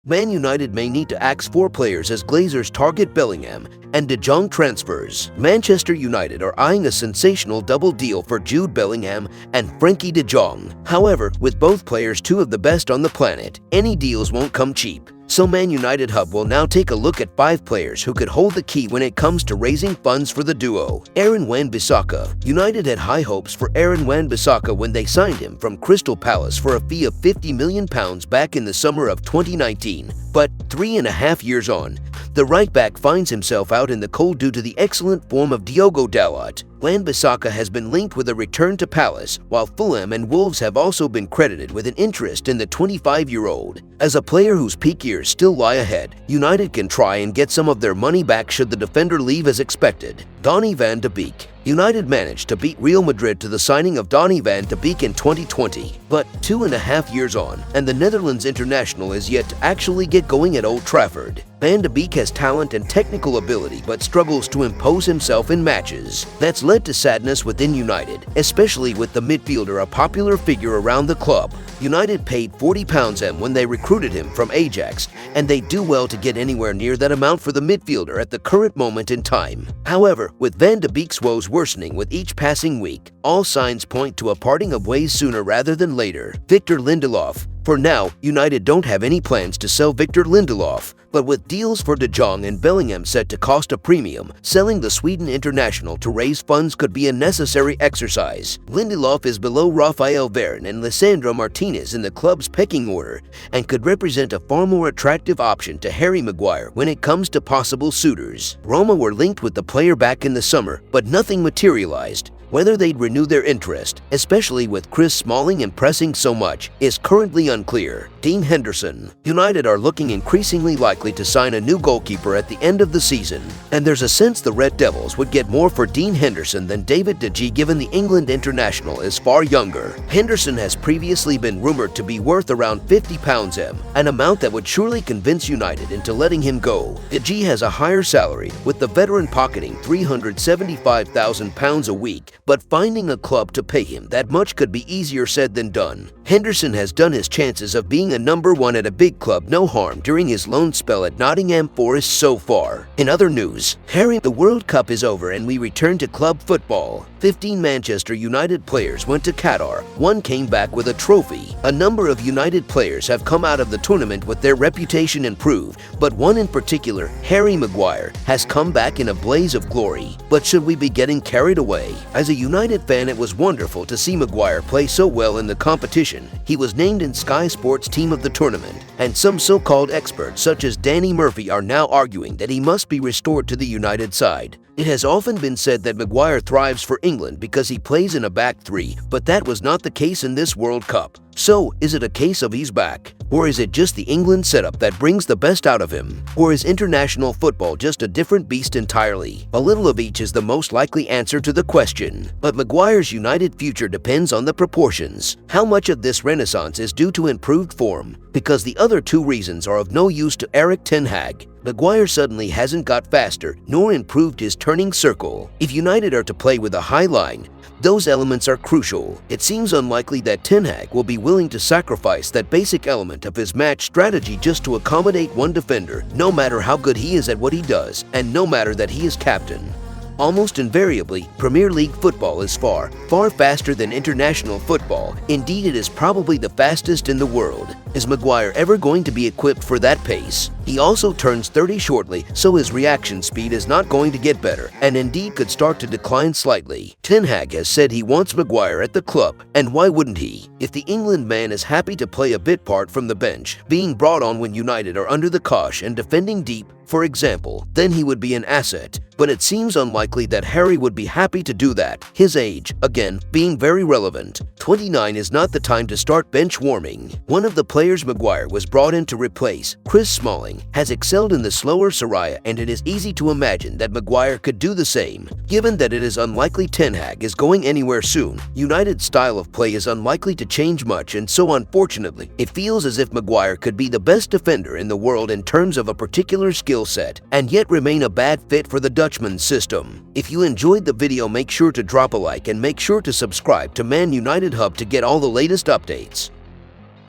Man United may need to axe 4 players as Glazers target Bellingham and De Jong transfers. Manchester United are eyeing a sensational double deal for Jude Bellingham and Frenkie De Jong. However, with both players 2 of the best on the planet, any deals won't come cheap. So Man United Hub will now take a look at 5 players who could hold the key when it comes to raising funds for the duo. Wanbissaka. United had high hopes for Wanbissaka when they signed him from Crystal Palace for a fee of £50 million back in the summer of 2019. But 3.5 years on, the right-back finds himself out in the cold due to the excellent form of Diogo Dalot. Wanbissaka has been linked with a return to Palace, while Fulham and Wolves have also been credited with an interest in the 25-year-old. As a player whose peak years still lie ahead, United can try and get some of their money back should the defender leave as expected. Donny van de Beek. United managed to beat Real Madrid to the signing of Donny van de Beek in 2020, but 2.5 years on, and the Netherlands international is yet to actually get going at Old Trafford. Van de Beek has talent and technical ability but struggles to impose himself in matches. That's led to sadness within United, especially with the midfielder a popular figure around the club. United paid £40 when they recruited him from Ajax, and they do well to get anywhere near that amount for the midfielder at the current moment in time. However, with Van de Beek's woes worsening with each passing week, all signs point to a parting of ways sooner rather than later. Victor Lindelof. For now, United don't have any plans to sell Victor Lindelof, but with deals for De Jong and Bellingham set to cost a premium, selling the Sweden international to raise funds could be a necessary exercise. Lindelof is below Rafael Varane and Lisandro Martinez in the club's pecking order and could represent a far more attractive option to Harry Maguire when it comes to possible suitors. Roma were linked with the player back in the summer, but nothing materialized. Whether they'd renew their interest, especially with Chris Smalling impressing so much, is currently unclear. Dean Henderson. United are looking increasingly likely to sign a new goalkeeper at the end of the season, and there's a sense the Red Devils would get more for Dean Henderson than David De Gea given the England international is far younger. Henderson has previously been rumored to be worth around £50 an amount that would surely convince United into letting him go. De Gea has a higher salary, with the veteran pocketing £375,000 a week, but finding a club to pay him that much could be easier said than done. Henderson has done his chances of being a number 1 at a big club no harm during his loan spell at Nottingham Forest so far. In other news, the World Cup is over and we return to club football. 15 Manchester United players went to Qatar. 1 came back with a trophy. A number of United players have come out of the tournament with their reputation improved, but one in particular, Harry Maguire, has come back in a blaze of glory. But should we be getting carried away? As a United fan, it was wonderful to see Maguire play so well in the competition. He was named in Sky Sports Team of the Tournament, and some so-called experts such as Danny Murphy are now arguing that he must be restored to the United side. It has often been said that Maguire thrives for England because he plays in a back 3, but that was not the case in this World Cup. So, is it a case of he's back? Or is it just the England setup that brings the best out of him? Or is international football just a different beast entirely? A little of each is the most likely answer to the question. But Maguire's United future depends on the proportions. How much of this renaissance is due to improved form? Because the other 2 reasons are of no use to Erik ten Hag. Maguire suddenly hasn't got faster, nor improved his turning circle. If United are to play with a high line, those elements are crucial. It seems unlikely that Ten Hag will be willing to sacrifice that basic element of his match strategy just to accommodate one defender, no matter how good he is at what he does, and no matter that he is captain. Almost invariably, Premier League football is far faster than international football. Indeed, it is probably the fastest in the world. Is Maguire ever going to be equipped for that pace? He also turns 30 shortly, so his reaction speed is not going to get better, and indeed could start to decline slightly. Ten Hag has said he wants Maguire at the club, and why wouldn't he? If the England man is happy to play a bit part from the bench, being brought on when United are under the cosh and defending deep, for example, then he would be an asset. But it seems unlikely that Harry would be happy to do that, his age, again, being very relevant. 29 is not the time to start bench warming. One of the players Maguire was brought in to replace, Chris Smalling, has excelled in the slower Saraya, and it is easy to imagine that Maguire could do the same. Given that it is unlikely Ten Hag is going anywhere soon, United's style of play is unlikely to change much, and so unfortunately, it feels as if Maguire could be the best defender in the world in terms of a particular skill set, and yet remain a bad fit for the Dutchman's system. If you enjoyed the video, make sure to drop a like and make sure to subscribe to Man United Hub to get all the latest updates.